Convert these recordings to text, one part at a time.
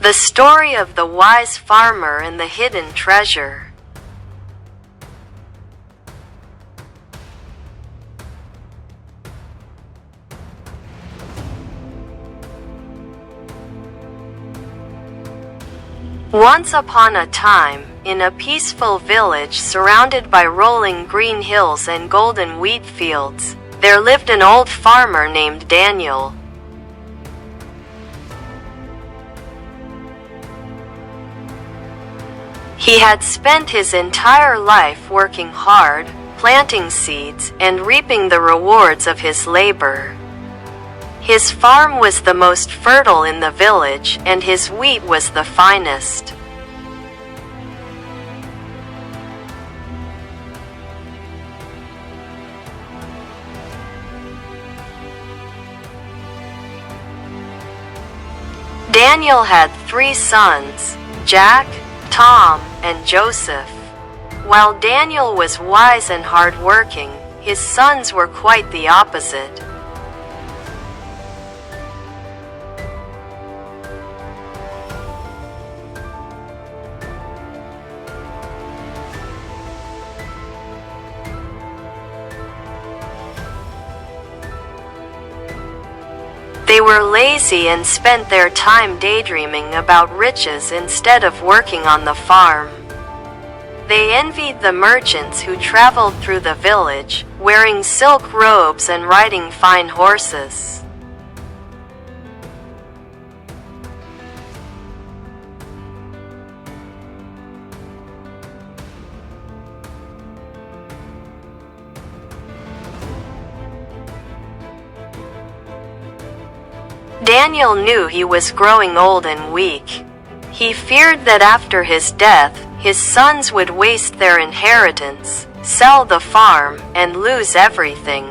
The story of the wise farmer and the hidden treasure. Once upon a time, in a peaceful village surrounded by rolling green hills and golden wheat fields, there lived an old farmer named Daniel. He had spent his entire life working hard, planting seeds, and reaping the rewards of his labor. His farm was the most fertile in the village, and his wheat was the finest. Daniel had 3 sons, Jack, Tom, and Joseph. While Daniel was wise and hardworking, his sons were quite the opposite. They were lazy and spent their time daydreaming about riches instead of working on the farm. They envied the merchants who traveled through the village, wearing silk robes and riding fine horses. Daniel knew he was growing old and weak. He feared that after his death, his sons would waste their inheritance, sell the farm, and lose everything.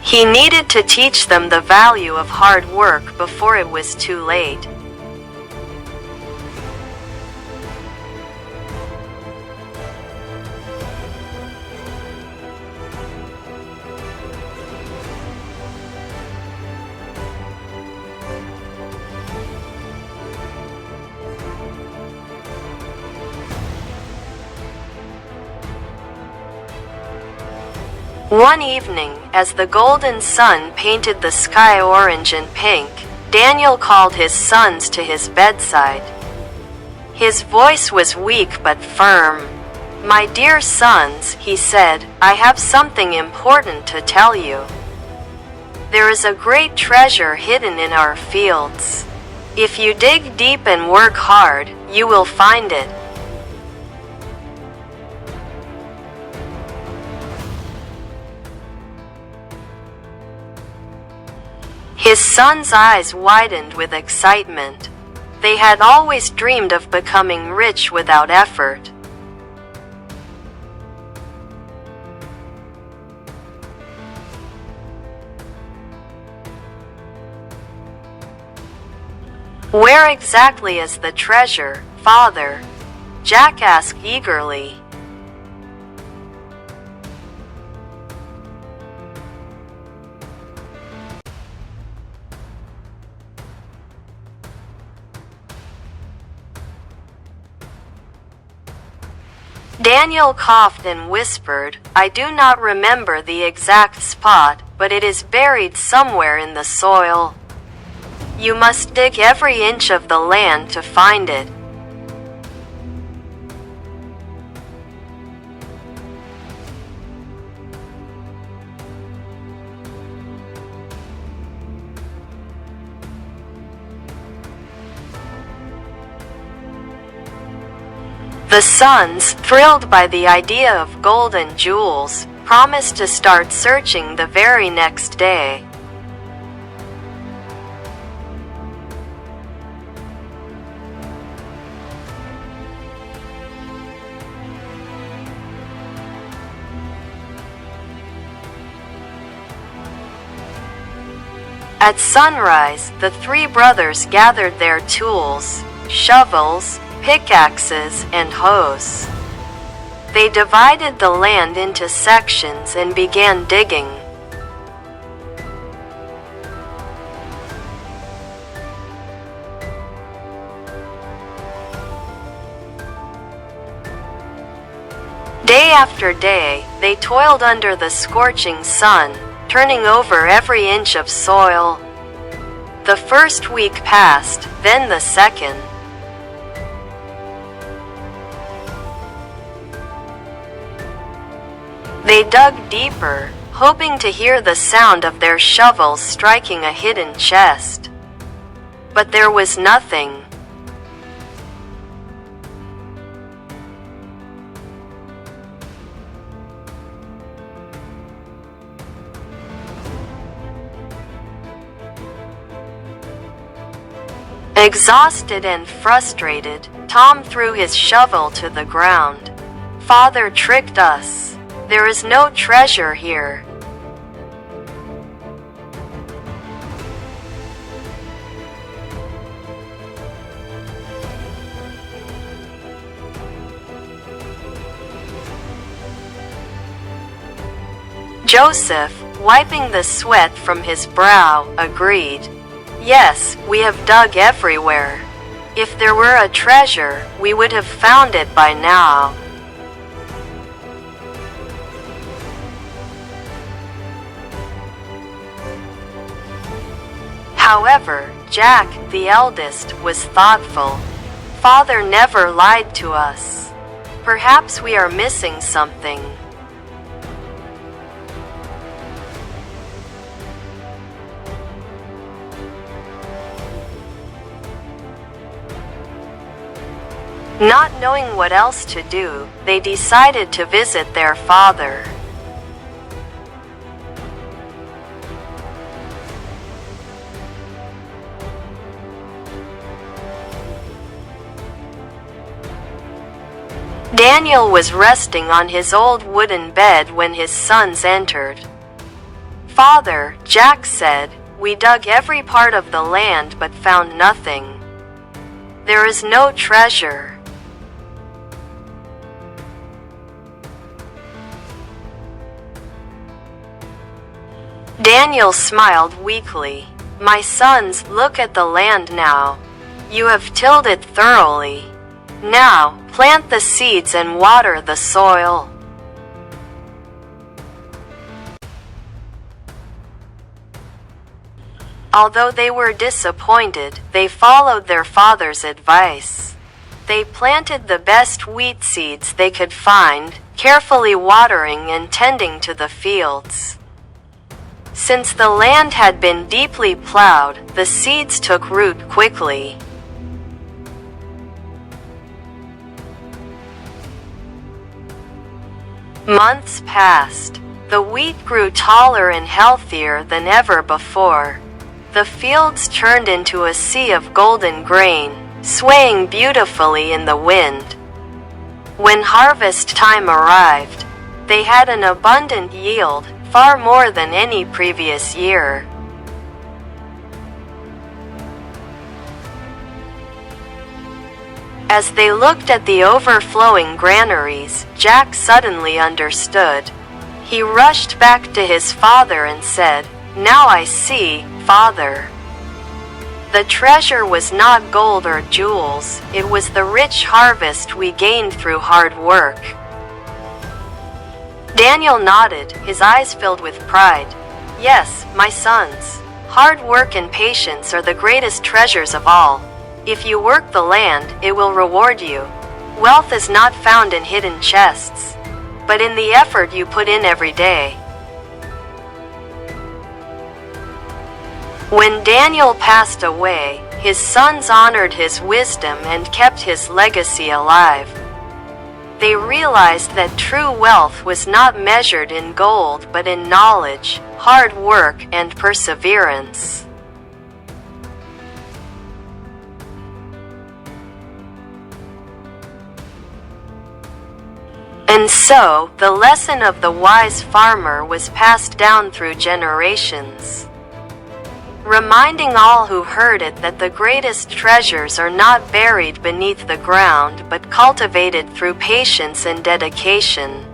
He needed to teach them the value of hard work before it was too late. One evening, as the golden sun painted the sky orange and pink, Daniel called his sons to his bedside. His voice was weak but firm. "My dear sons," he said, "I have something important to tell you. There is a great treasure hidden in our fields. If you dig deep and work hard, you will find it." His sons' eyes widened with excitement. They had always dreamed of becoming rich without effort. "Where exactly is the treasure, Father?" Jack asked eagerly. Daniel coughed and whispered, "I do not remember the exact spot, but it is buried somewhere in the soil. You must dig every inch of the land to find it." The sons, thrilled by the idea of gold and jewels, promised to start searching the very next day. At sunrise, the 3 brothers gathered their tools, shovels, pickaxes, and hoes. They divided the land into sections and began digging. Day after day, they toiled under the scorching sun, turning over every inch of soil. The first week passed, then the second. They dug deeper, hoping to hear the sound of their shovels striking a hidden chest. But there was nothing. Exhausted and frustrated, Tom threw his shovel to the ground. "Father tricked us. There is no treasure here." Joseph, wiping the sweat from his brow, agreed. "Yes, we have dug everywhere. If there were a treasure, we would have found it by now." However, Jack, the eldest, was thoughtful. "Father never lied to us. Perhaps we are missing something." Not knowing what else to do, they decided to visit their father. Daniel was resting on his old wooden bed when his sons entered. "Father," Jack said, "we dug every part of the land but found nothing. There is no treasure." Daniel smiled weakly. "My sons, look at the land now. You have tilled it thoroughly. Now, plant the seeds and water the soil." Although they were disappointed, they followed their father's advice. They planted the best wheat seeds they could find, carefully watering and tending to the fields. Since the land had been deeply plowed, the seeds took root quickly. Months passed. The wheat grew taller and healthier than ever before. The fields turned into a sea of golden grain, swaying beautifully in the wind. When harvest time arrived, they had an abundant yield, far more than any previous year. As they looked at the overflowing granaries, Jack suddenly understood. He rushed back to his father and said, "Now I see, Father. The treasure was not gold or jewels, it was the rich harvest we gained through hard work." Daniel nodded, his eyes filled with pride. "Yes, my sons. Hard work and patience are the greatest treasures of all. If you work the land, it will reward you. Wealth is not found in hidden chests, but in the effort you put in every day." When Daniel passed away, his sons honored his wisdom and kept his legacy alive. They realized that true wealth was not measured in gold but in knowledge, hard work, and perseverance. And so, the lesson of the wise farmer was passed down through generations. reminding all who heard it that the greatest treasures are not buried beneath the ground but cultivated through patience and dedication.